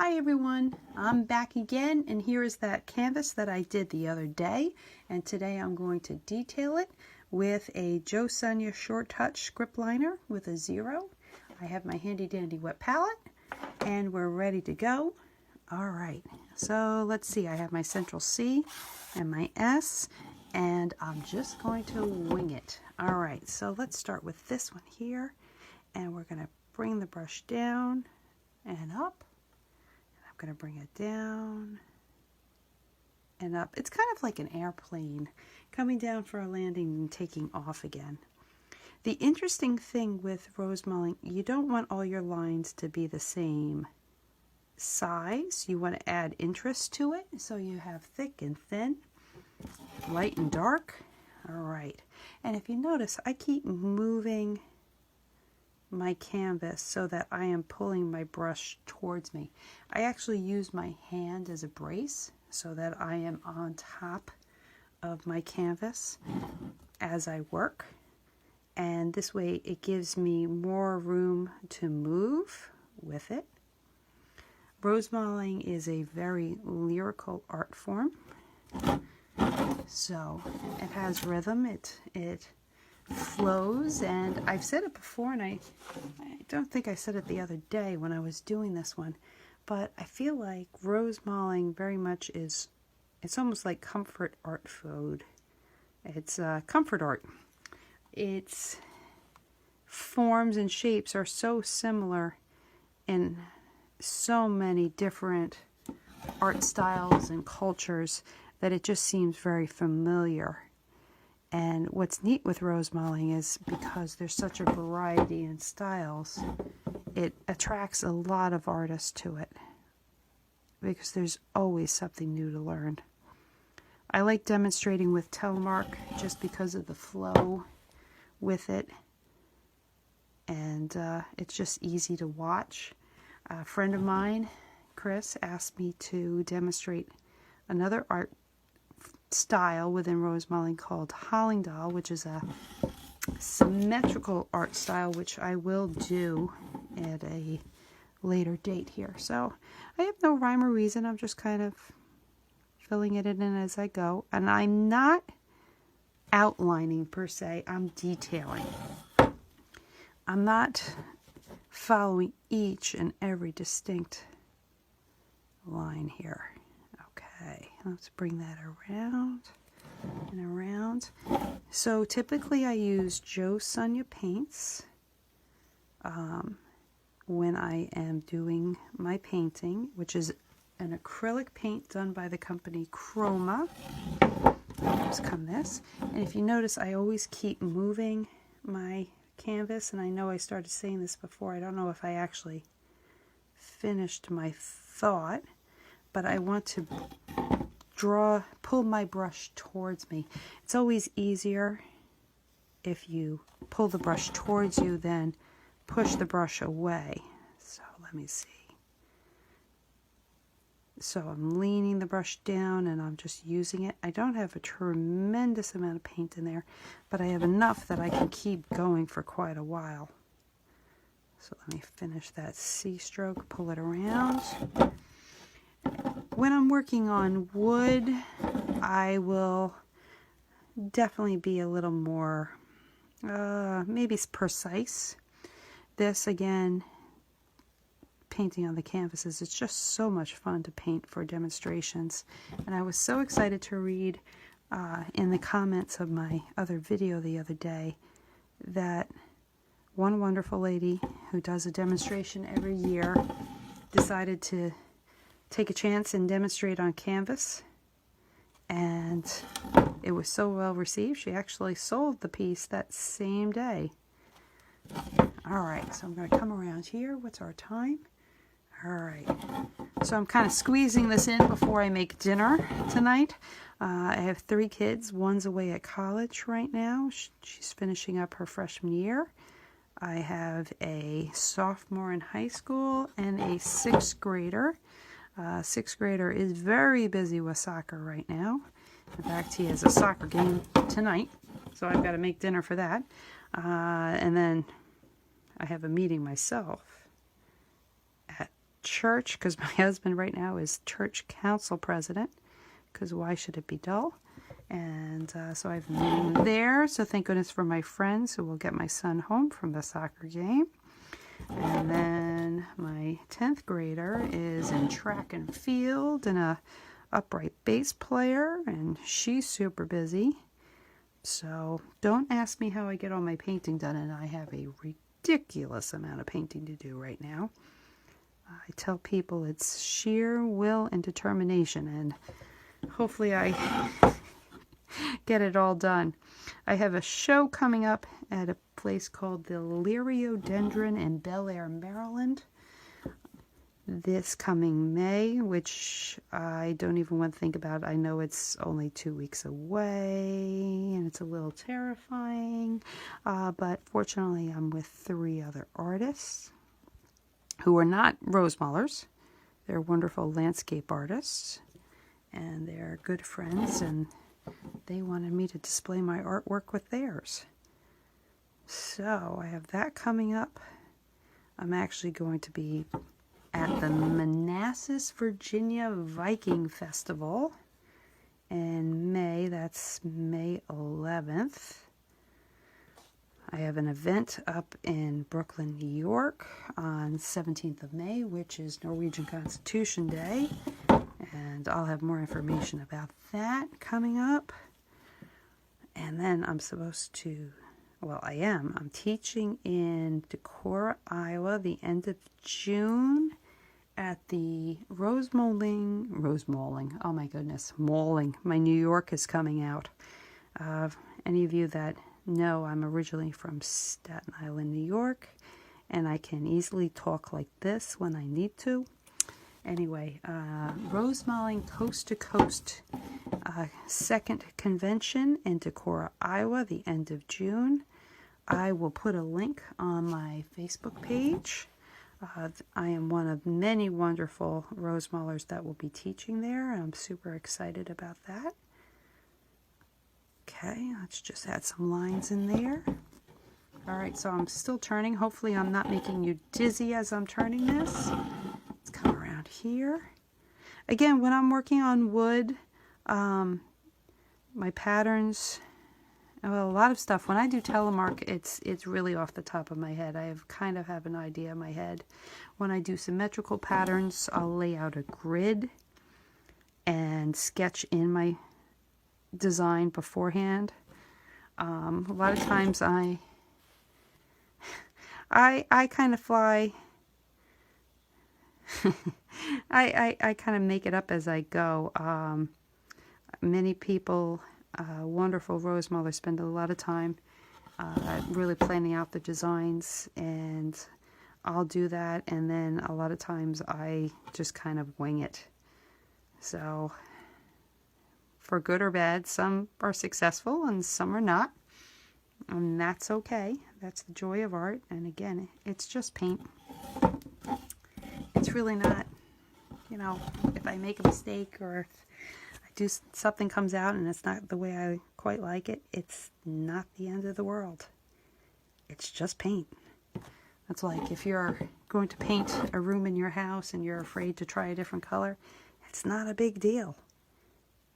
Hi everyone, I'm back again, and here is that canvas that I did the other day, and today I'm going to detail it with a Joe Sonia Short Touch script liner with a 0. I have my handy dandy wet palette and we're ready to go. Alright, so let's see, I have my central C and my S, and I'm just going to wing it. Alright, so let's start with this one here, and we're going to bring the brush down and up. I'm going to bring it down and up. It's kind of like an airplane coming down for a landing and taking off again. The interesting thing with Rosemaling, you don't want all your lines to be the same size. You want to add interest to it, so you have thick and thin, light and dark. All right, and if you notice, I keep moving my canvas so that I am pulling my brush towards me. I actually use my hand as a brace so that I am on top of my canvas as I work, and this way it gives me more room to move with it. Rosemaling is a very lyrical art form, so it has rhythm, it flows, and I've said it before, and I don't think I said it the other day when I was doing this one, but I feel like Rosemaling very much it's almost like comfort art food. It's comfort art. Its forms and shapes are so similar in so many different art styles and cultures that it just seems very familiar. And what's neat with Rosemaling is because there's such a variety in styles, it attracts a lot of artists to it because there's always something new to learn. I like demonstrating with telemark just because of the flow with it, and it's just easy to watch. A friend of mine, Chris, asked me to demonstrate another art style within Rosemaling called Hallingdal, which is a symmetrical art style, which I will do at a later date here. So I have no rhyme or reason. I'm just kind of filling it in as I go, and I'm not outlining per se. I'm detailing. I'm not following each and every distinct line here. Okay, let's bring that around and around. So typically I use Joe Sonia paints when I am doing my painting, which is an acrylic paint done by the company Chroma. Just come this. And if you notice, I always keep moving my canvas, and I know I started saying this before. I don't know if I actually finished my thought, but I want to pull my brush towards me. It's always easier if you pull the brush towards you than push the brush away. So let me see. So I'm leaning the brush down and I'm just using it. I don't have a tremendous amount of paint in there, but I have enough that I can keep going for quite a while. So let me finish that C stroke, pull it around. When I'm working on wood, I will definitely be a little more, maybe precise. This, again, painting on the canvases, it's just so much fun to paint for demonstrations. And I was so excited to read in the comments of my other video the other day that one wonderful lady who does a demonstration every year decided to take a chance and demonstrate on canvas, and it was so well received she actually sold the piece that same day. Alright, so I'm going to come around here. What's our time? Alright, so I'm kind of squeezing this in before I make dinner tonight. I have 3 kids. One's away at college right now. She's finishing up her freshman year. I have a sophomore in high school and a 6th grader. 6th grader is very busy with soccer right now. In fact, he has a soccer game tonight, so I've got to make dinner for that. And then I have a meeting myself at church, because my husband right now is church council president, because why should it be dull? And so I've been there, so thank goodness for my friends who will get my son home from the soccer game. And then my 10th grader is in track and field and a upright bass player, and she's super busy. So don't ask me how I get all my painting done, and I have a ridiculous amount of painting to do right now. I tell people it's sheer will and determination, and hopefully I get it all done. I have a show coming up at a place called the Liriodendron in Bel Air, Maryland, this coming May, which I don't even want to think about. I know it's only 2 weeks away, and it's a little terrifying, but fortunately I'm with 3 other artists who are not Rosemalers. They're wonderful landscape artists, and they're good friends, and they wanted me to display my artwork with theirs. So I have that coming up. I'm actually going to be at the Manassas, Virginia Viking Festival in May. That's May 11th. I have an event up in Brooklyn, New York on 17th of May, which is Norwegian Constitution Day. And I'll have more information about that coming up. And then I'm supposed to, well, I'm teaching in Decorah, Iowa, the end of June at the Rosemaling, oh my goodness, Mauling. My New York is coming out. Any of you that know, I'm originally from Staten Island, New York, and I can easily talk like this when I need to. Anyway, Rosemaling Coast to Coast second convention in Decorah, Iowa, the end of June. I will put a link on my Facebook page. I am one of many wonderful Rosemalers that will be teaching there. I'm super excited about that. Okay, let's just add some lines in there. Alright, so I'm still turning. Hopefully I'm not making you dizzy as I'm turning this. Let's come around here. Again, when I'm working on wood, my patterns, well, a lot of stuff, when I do telemark, it's really off the top of my head. I kind of have an idea in my head. When I do symmetrical patterns, I'll lay out a grid and sketch in my design beforehand. A lot of times I kind of fly. I kind of make it up as I go. Many people, wonderful Rosemalers, spend a lot of time really planning out the designs, and I'll do that, and then a lot of times I just kind of wing it. So for good or bad, some are successful and some are not, and that's okay. That's the joy of art. And again, it's just paint. It's really not, you know, if I make a mistake or if I do something comes out and it's not the way I quite like it, it's not the end of the world. It's just paint. That's like if you're going to paint a room in your house and you're afraid to try a different color, it's not a big deal.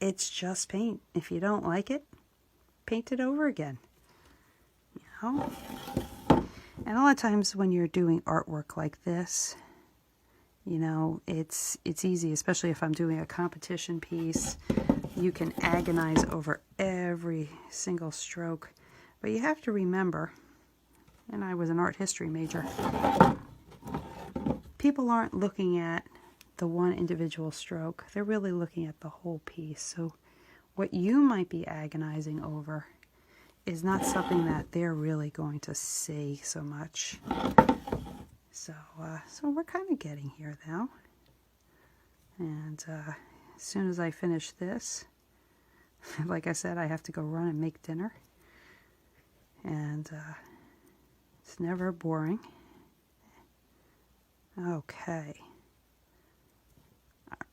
It's just paint. If you don't like it, paint it over again. You know? And a lot of times when you're doing artwork like this, you know, it's easy, especially if I'm doing a competition piece. You can agonize over every single stroke. But you have to remember, and I was an art history major, people aren't looking at the one individual stroke. They're really looking at the whole piece. So what you might be agonizing over is not something that they're really going to see so much. So we're kind of getting here now. And as soon as I finish this, like I said, I have to go run and make dinner. And it's never boring. Okay.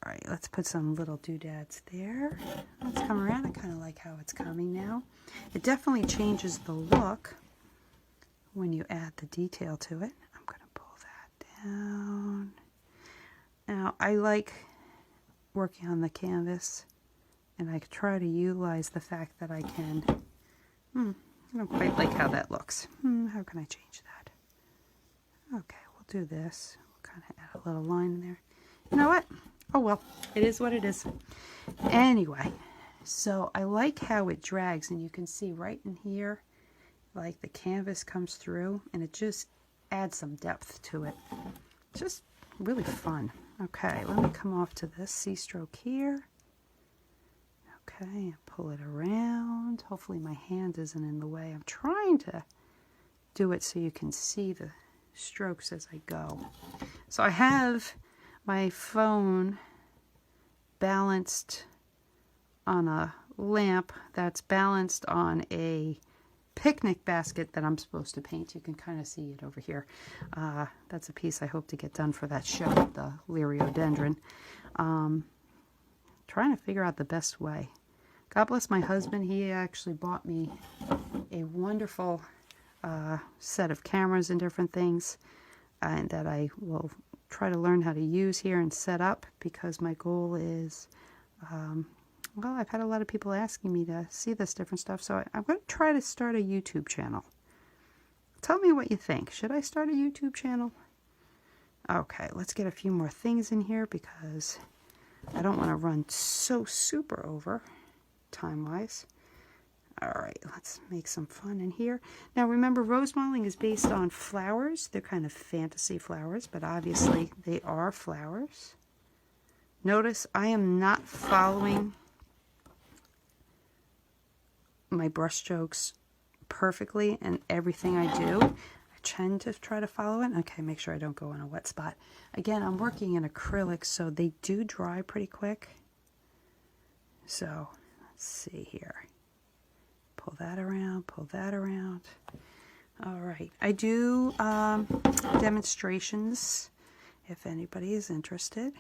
Alright, let's put some little doodads there. Let's come around. I kind of like how it's coming now. It definitely changes the look when you add the detail to it. I'm going to pull that down. Now, I like working on the canvas, and I try to utilize the fact that I can, I don't quite like how that looks. How can I change that? Okay, we'll do this. We'll kind of add a little line in there. You know what? Oh well, it is what it is. Anyway, so I like how it drags, and you can see right in here, like the canvas comes through, and it just adds some depth to it. It's just really fun. Okay, let me come off to this C-stroke here. Okay, and pull it around. Hopefully my hand isn't in the way. I'm trying to do it so you can see the strokes as I go. So I have my phone balanced on a lamp that's balanced on a picnic basket that I'm supposed to paint. You can kind of see it over here. That's a piece I hope to get done for that show, the Liriodendron. Trying to figure out the best way. God bless my husband. He actually bought me a wonderful set of cameras and different things, and that I will try to learn how to use here and set up, because my goal is, well, I've had a lot of people asking me to see this different stuff, so I'm going to try to start a YouTube channel. Tell me what you think. Should I start a YouTube channel? Okay, let's get a few more things in here, because I don't want to run so super over time-wise. Alright, let's make some fun in here. Now remember, Rosemaling is based on flowers. They're kind of fantasy flowers, but obviously they are flowers. Notice I am not following my brush strokes perfectly in everything I do. I tend to try to follow it. Okay, make sure I don't go in a wet spot. Again, I'm working in acrylics, so they do dry pretty quick. So, let's see here. Pull that around, pull that around. All right, I do demonstrations if anybody is interested.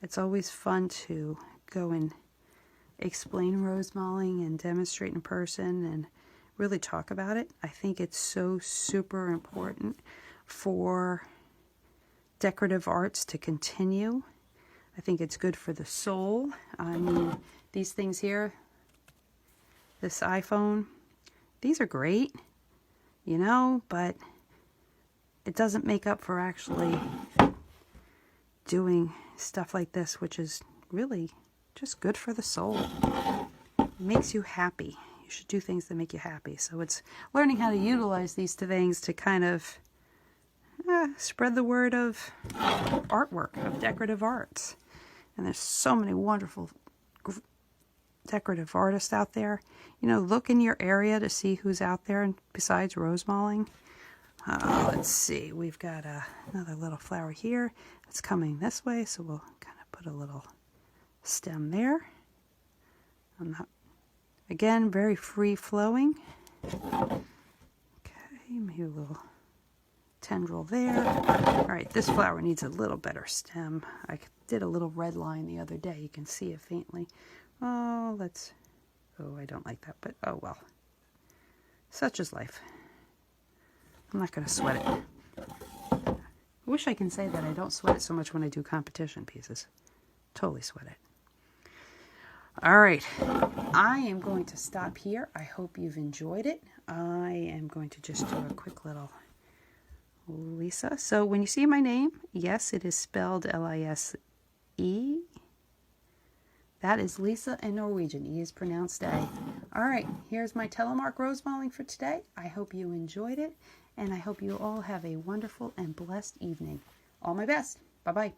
It's always fun to go and explain Rosemaling and demonstrate in person and really talk about it. I think it's so super important for decorative arts to continue. I think it's good for the soul. I mean, these things here, this iPhone, these are great, you know, but it doesn't make up for actually doing stuff like this, which is really just good for the soul. It makes you happy. You should do things that make you happy. So it's learning how to utilize these things to kind of spread the word of artwork, of decorative arts. And there's so many wonderful decorative artists out there. You know, look in your area to see who's out there besides Rosemaling. Let's see, we've got another little flower here. It's coming this way, so we'll kind of put a little stem there. I'm not, again, very free flowing. Okay, maybe a little tendril there. All right, this flower needs a little better stem. I did a little red line the other day. You can see it faintly. Oh, I don't like that, but oh well. Such is life. I'm not going to sweat it. I wish I can say that I don't sweat it so much when I do competition pieces. Totally sweat it. All right, I am going to stop here. I hope you've enjoyed it. I am going to just do a quick little Lisa. So when you see my name, yes, it is spelled L-I-S-E. That is Lisa in Norwegian. E is pronounced A. All right, here's my telemark Rosemaling for today. I hope you enjoyed it, and I hope you all have a wonderful and blessed evening. All my best. Bye-bye.